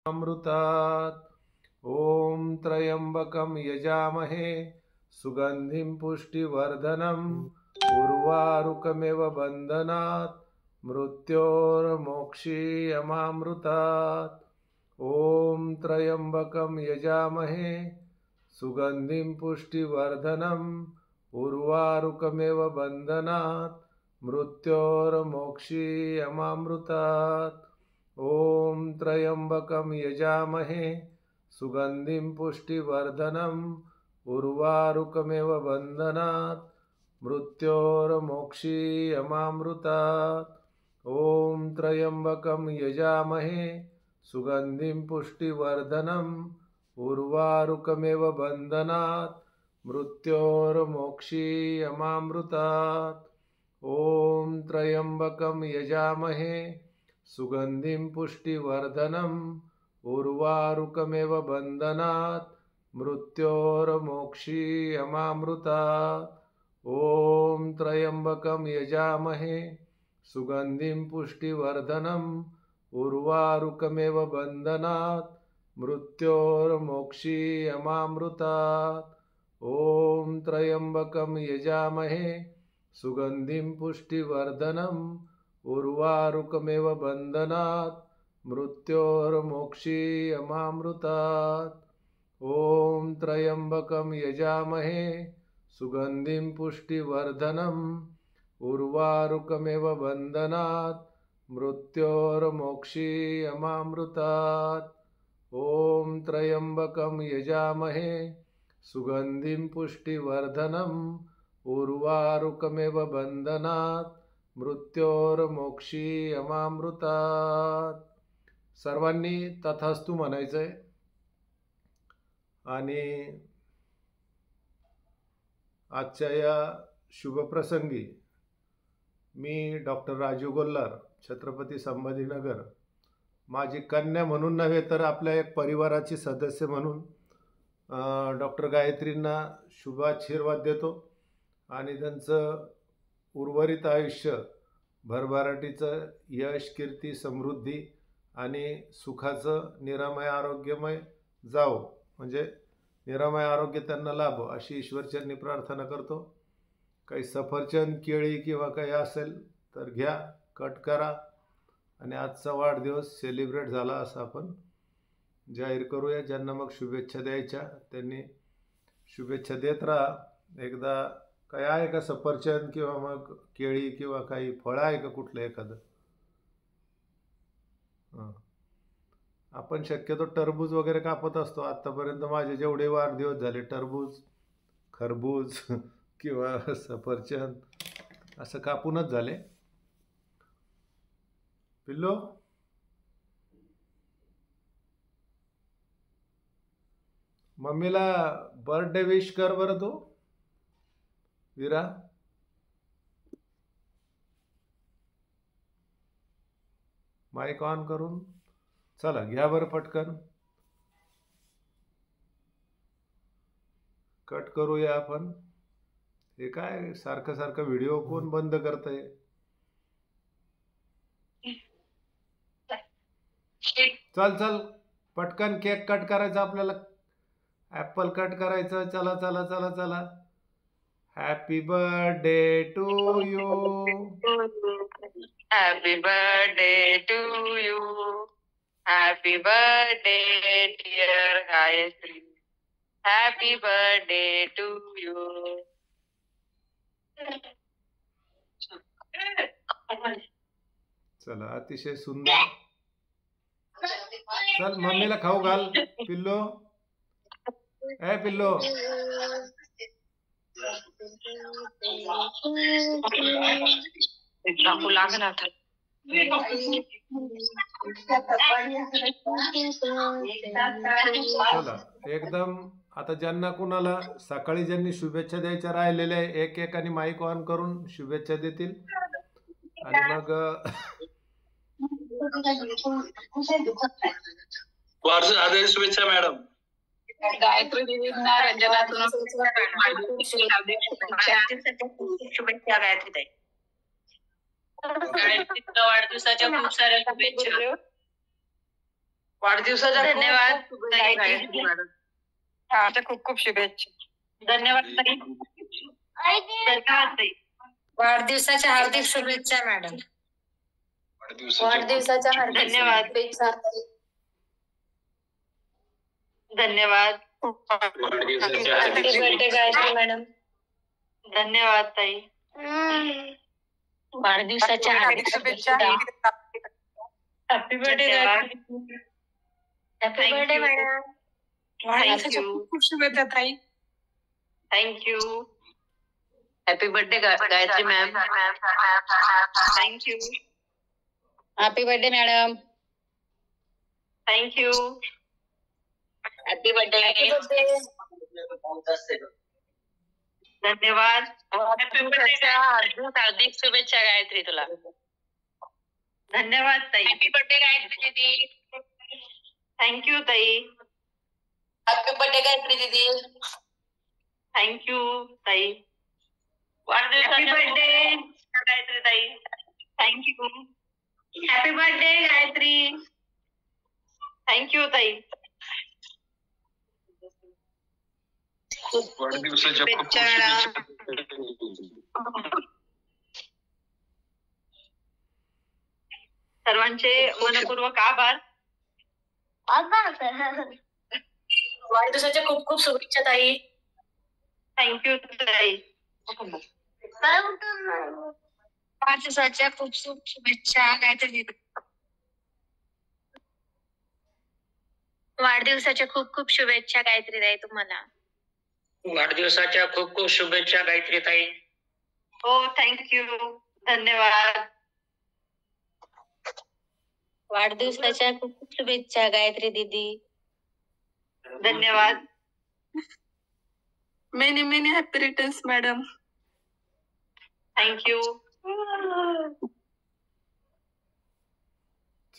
अमृतात्। ओम त्र्यंबकं यजामहे सुगंधिं पुष्टिवर्धनम् उर्वारुकमेव बन्धनात् मृत्योर्मोक्षीयमामृतात्। ओम त्र्यंबकं यजामहे सुगंधिं पुष्टिवर्धनम् उर्वारुकमेव बन्धनात् मृत्योर्मोक्षीयमामृतात्। ओम त्र्यंबकं यजामहे सुगंधिं पुष्टिवर्धनम् उर्वारुकमेव बन्धनात् मृत्योर्मोक्षीयमामृतात्। ओम त्र्यंबकं यजामहे सुगंधिं पुष्टिवर्धनम् उर्वारुकमेव बन्धनात् मृत्योर्मोक्षीयमामृतात्। ओम त्र्यंबकं यजामहे सुगंधिं पुष्टिवर्धनम् उर्वारुकमेव बन्धनात् मृत्योर्मोक्षीयमामृतात्। ओम त्र्यंबकं यजामहे सुगंधिं पुष्टिवर्धनम् उर्वारुकमेव बन्धनात् मृत्योर्मोक्षीयमामृतात्। ओम त्र्यंबकं यजामहे सुगंधिं पुष्टिवर्धनम् उर्वारुकमेव बन्धनात् मृत्योर्मोक्षीयमामृतात्। ओम त्र्यंबकं यजामहे सुगंधिं पुष्टिवर्धनम् उर्वारुकमेव बन्धनात् मृत्योर्मोक्षीयमामृतात्। ओम त्र्यंबकं यजामहे सुगंधिं पुष्टिवर्धनम् उर्वारुकमेव बन्धनात् मृत्योर्मोक्षीयमामृतात्। सर्वांनी तथास्तु म्हणायचंय। आणि आजच्या या शुभप्रसंगी मी डॉक्टर राजू गोल्हार, छत्रपती संभाजीनगर, माझी कन्या म्हणून नव्हे तर आपल्या एक परिवाराची सदस्य म्हणून डॉक्टर गायत्रींना शुभाशीर्वाद देतो आणि त्यांचं उर्वरित आयुष्य भरभराटीचं यश, कीर्ती, समृद्धी आणि सुखाचं निरामय आरोग्यमय जावो, म्हणजे निरामय आरोग्य त्यांना लाभो अशी ईश्वरचरणी प्रार्थना करतो। काही सफरचंद, केळी किंवा काही असेल तर घ्या, कट करा आणि आजचा वाढदिवस सेलिब्रेट झाला असं आपण जाहीर करूया। ज्यांना मग शुभेच्छा द्यायच्या त्यांनी शुभेच्छा देत राहा। एकदा काय आहे का सफरचंद किंवा मग केळी किंवा काही फळ आहे का कुठलं एखादं? आपण शक्यतो टरबूज वगैरे कापत असतो। आतापर्यंत माझे जेवढे वाढदिवस झाले टरबूज, खरबूज किंवा सफरचंद असं कापूनच झाले। पिल्लो, मम्मीला बर्थडे विश कर बरं तू। वीरा, माईक ऑन करून चला घ्या बरं पटकन, कट करूया आपण। हे काय सारखं सारखं व्हिडिओ कोण बंद करतंय? चल चल पटकन केक कट करायचा आपल्याला, ऍपल कट करायचं। चला चला चला चला। Happy birthday to you, Happy birthday to you. Happy birthday, dear Gayatri. Happy birthday to you. चला अतिशय सुंदर। चल मम्मीला खाऊ घाल पिल्लो। ए पिल्लो, चाकू लागला आता। चला एकदम आता ज्यांना कुणाला सकाळी ज्यांनी शुभेच्छा द्यायच्या राहिलेल्या एक एकाने माईक ऑन करून शुभेच्छा देतील आणि मग वाढदिवस शुभेच्छा मॅडम। गायत्री दीदींना रंजनातून शुभेच्छा गायत्री ताई। गायत्रीच्या वाढदिवसाच्या खूप साऱ्या शुभेच्छा। वाढदिवसाच्या धन्यवाद. धन्यवाद गायत्री मॅडम. खूप खूप शुभेच्छा. धन्यवाद ताई. धन्यवाद ताई. वाढदिवसाच्या हार्दिक शुभेच्छा मॅडम. वाढदिवसाच्या हार्दिक धन्यवाद. शुभेच्छा. धन्यवाद. Happy birthday Gayatri madam. धन्यवाद ताई. वाढदिवसाच्या हार्दिक शुभेच्छा. Happy birthday happy birthday madam. वाढदिवसाच्या खूप खूप शुभेच्छा ताई. Thank you. Happy birthday Gayatri ma'am. Thank you. Happy birthday madam. Thank you. Happy birthday. धन्यवाद. Happy birthday. हार्दिक शुभेच्छा गायत्री तुला. धन्यवाद ताई. हॅपी बर्थडे गायत्री दीदी. थँक्यू ताई. हॅपी बर्थडे गायत्री दीदी. थँक्यू ताई. हॅपी बर्थडे गायत्री ताई. Thank you. Happy birthday Gayatri. Thank you ताई. वाढदिवसाच्या खूप खूप शुभेच्छा. सर्वांचे मनपूर्वक आभार. वाढदिवसाच्या खूप खूप शुभेच्छा ताई. थँक्यू ताई. वाढदिवसाच्या खूप खूप शुभेच्छा गायत्री दीदी. वाढदिवसाच्या खूप खूप शुभेच्छा गायत्री ताई तुम्हाला. वाढदिवसाच्या खूप खूप शुभेच्छा गायत्री ताई. हो थँक्यू. धन्यवाद. वाढदिवसाच्या खूप खूप शुभेच्छा गायत्री दीदी. धन्यवाद. Many happy returns madam. Thank you.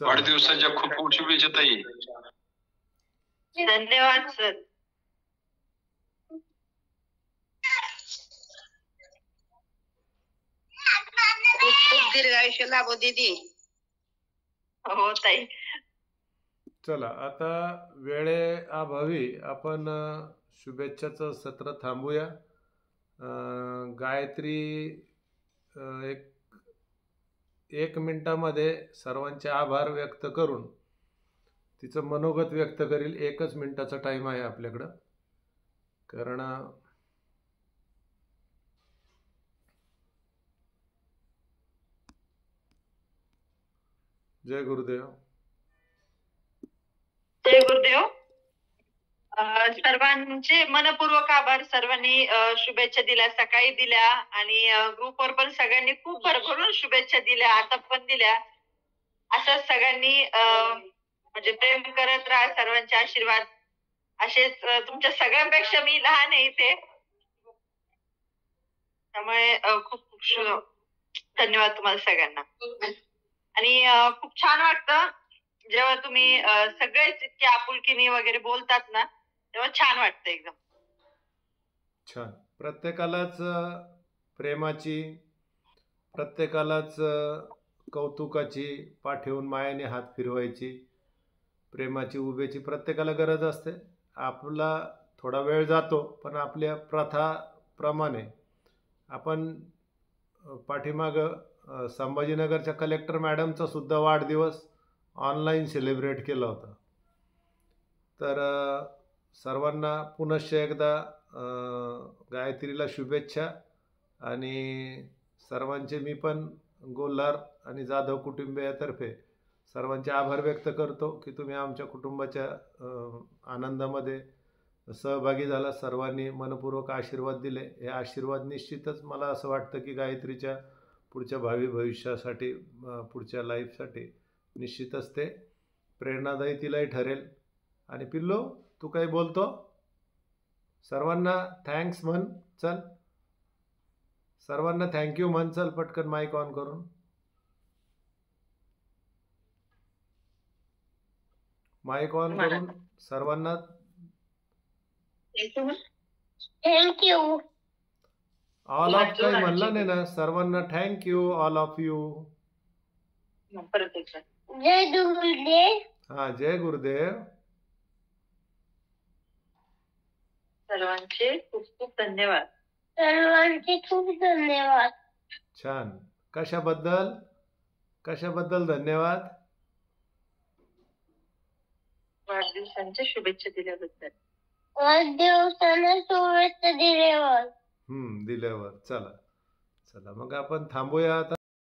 चला. वाढदिवसाच्या खूप खूप शुभेच्छा ताई. धन्यवाद सर. खूप खूप दीर्घायुष्य लाभो दीदी. हो ताई. चला आता वेळेअभावी आपण शुभेच्छाचं सत्र थांबूया. गायत्री एक मिनिटामध्ये सर्वांचे आभार व्यक्त करून तिचं मनोगत व्यक्त करील. 1च मिनिटाचा टाईम आहे आपल्याकडं. कारण जय गुरुदेव. जय गुरुदेव. सर्वांचे मनपूर्वक आभार. सर्वांनी शुभेच्छा दिल्या, सकाळी दिल्या आणि ग्रुपवर पण सगळ्यांनी खूप भरभरून शुभेच्छा दिल्या, आता पण दिल्या. असं सगळ्यांनी म्हणजे प्रेम करत राहा. सर्वांचे आशीर्वाद असेच. तुमच्या सगळ्यांपेक्षा मी लहान आहे इथे, त्यामुळे खूप खूप धन्यवाद तुम्हाला सगळ्यांना. आणि खूप छान वाटतं जेव्हा तुम्ही सगळेच इतके आपुलकीने वगैरे बोलतात ना, तेव्हा छान वाटतं एकदम. छान. प्रत्येकालाच प्रेमाची, प्रत्येकालाच कौतुकाची, पाठीवून मायाने हात फिरवायची, प्रेमाची, उभेची प्रत्येकाला गरज असते. आपला थोडा वेळ जातो, पण आपल्या प्रथाप्रमाणे आपण पाठीमागं संभाजीनगरच्या कलेक्टर मॅडमचा सुद्धा वाढदिवस ऑनलाईन सेलिब्रेट केला होता. तर सर्वांना पुनश्च एकदा गायत्रीला शुभेच्छा. आणि सर्वांचे मी पण गोल्हार आणि जाधव कुटुंबियातर्फे सर्वांचे आभार व्यक्त करतो की तुम्ही आमच्या कुटुंबाच्या आनंदामध्ये सहभागी झाला. सर्वांनी मनपूर्वक आशीर्वाद दिले. हे आशीर्वाद निश्चितच मला असं वाटतं की गायत्रीच्या पुढच्या भावी भविष्यासाठी, पुढच्या लाईफसाठी निश्चितच ते प्रेरणादायी तिलाही ठरेल. आणि पिल्लो, तू काही बोलतो? सर्वांना थँक्स म्हण. चल, सर्वांना थँक्यू म्हण. चल पटकन माईक ऑन करून. माईक ऑन करून सर्वांना थँक्यू. ऑल ऑफ काही म्हणला नाही ना? सर्वांना थँक्यू, ऑल ऑफ यू. परत एकदा. जय गुरुदेव. हा, जय गुरुदेव. सर्वांचे खूप खूप धन्यवाद. सर्वांचे खूप धन्यवाद. छान. कशाबद्दल कशाबद्दल धन्यवाद? वाढदिवसांच्या शुभेच्छा दिल्याबद्दल. वाढदिवसाला शुभेच्छा दिल्यावर. दिल्यावर. चला चला, मग आपण थांबूया आता.